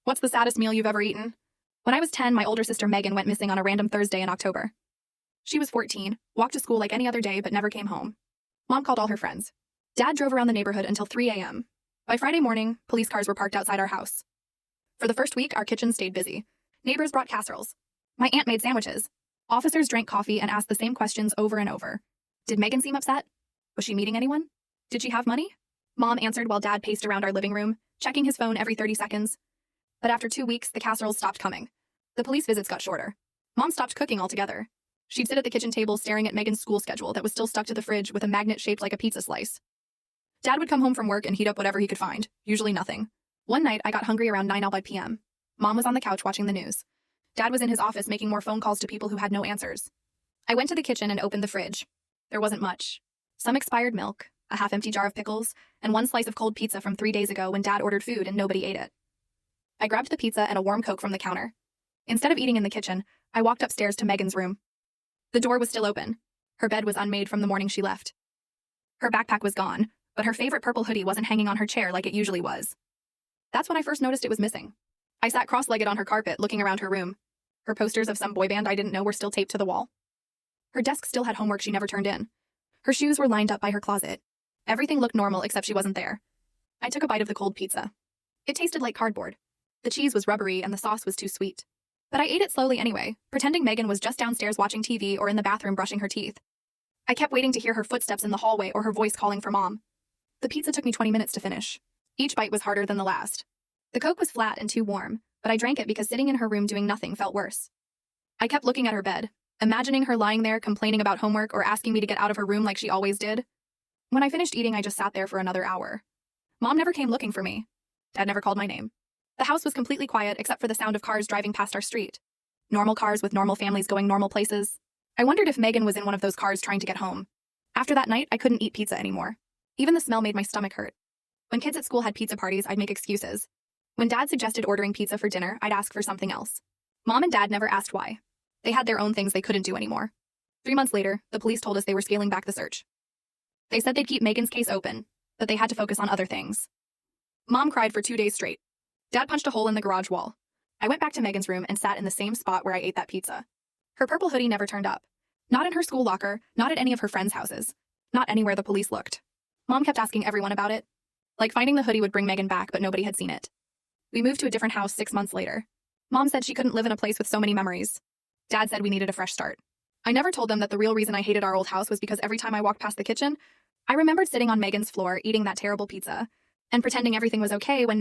What's the saddest meal you've ever eaten? When I was 10, my older sister Megan went missing on a random Thursday in October. She was 14, walked to school like any other day, but never came home. Mom called all her friends. Dad drove around the neighborhood until 3 a.m. By Friday morning, police cars were parked outside our house. For the first week, our kitchen stayed busy. Neighbors brought casseroles. My aunt made sandwiches. Officers drank coffee and asked the same questions over and over. Did Megan seem upset? Was she meeting anyone? Did she have money? Mom answered while Dad paced around our living room, checking his phone every 30 seconds. But after 2 weeks, the casseroles stopped coming. The police visits got shorter. Mom stopped cooking altogether. She'd sit at the kitchen table staring at Megan's school schedule that was still stuck to the fridge with a magnet shaped like a pizza slice. Dad would come home from work and heat up whatever he could find, usually nothing. One night, I got hungry around 9 p.m. Mom was on the couch watching the news. Dad was in his office making more phone calls to people who had no answers. I went to the kitchen and opened the fridge. There wasn't much. Some expired milk, a half-empty jar of pickles, and one slice of cold pizza from 3 days ago when Dad ordered food and nobody ate it. I grabbed the pizza and a warm Coke from the counter. Instead of eating in the kitchen, I walked upstairs to Megan's room. The door was still open. Her bed was unmade from the morning she left. Her backpack was gone, but her favorite purple hoodie wasn't hanging on her chair like it usually was. That's when I first noticed it was missing. I sat cross-legged on her carpet, looking around her room. Her posters of some boy band I didn't know were still taped to the wall. Her desk still had homework she never turned in. Her shoes were lined up by her closet. Everything looked normal except she wasn't there. I took a bite of the cold pizza. It tasted like cardboard. The cheese was rubbery and the sauce was too sweet. But I ate it slowly anyway, pretending Megan was just downstairs watching TV or in the bathroom brushing her teeth. I kept waiting to hear her footsteps in the hallway or her voice calling for Mom. The pizza took me 20 minutes to finish. Each bite was harder than the last. The Coke was flat and too warm, but I drank it because sitting in her room doing nothing felt worse. I kept looking at her bed, imagining her lying there complaining about homework or asking me to get out of her room like she always did. When I finished eating, I just sat there for another hour. Mom never came looking for me. Dad never called my name. The house was completely quiet except for the sound of cars driving past our street. Normal cars with normal families going normal places. I wondered if Megan was in one of those cars trying to get home. After that night, I couldn't eat pizza anymore. Even the smell made my stomach hurt. When kids at school had pizza parties, I'd make excuses. When Dad suggested ordering pizza for dinner, I'd ask for something else. Mom and Dad never asked why. They had their own things they couldn't do anymore. 3 months later, the police told us they were scaling back the search. They said they'd keep Megan's case open, but they had to focus on other things. Mom cried for 2 days straight. Dad punched a hole in the garage wall. I went back to Megan's room and sat in the same spot where I ate that pizza. Her purple hoodie never turned up. Not in her school locker, not at any of her friends' houses. Not anywhere the police looked. Mom kept asking everyone about it. Like finding the hoodie would bring Megan back, but nobody had seen it. We moved to a different house 6 months later. Mom said she couldn't live in a place with so many memories. Dad said we needed a fresh start. I never told them that the real reason I hated our old house was because every time I walked past the kitchen, I remembered sitting on Megan's floor eating that terrible pizza and pretending everything was okay when nothing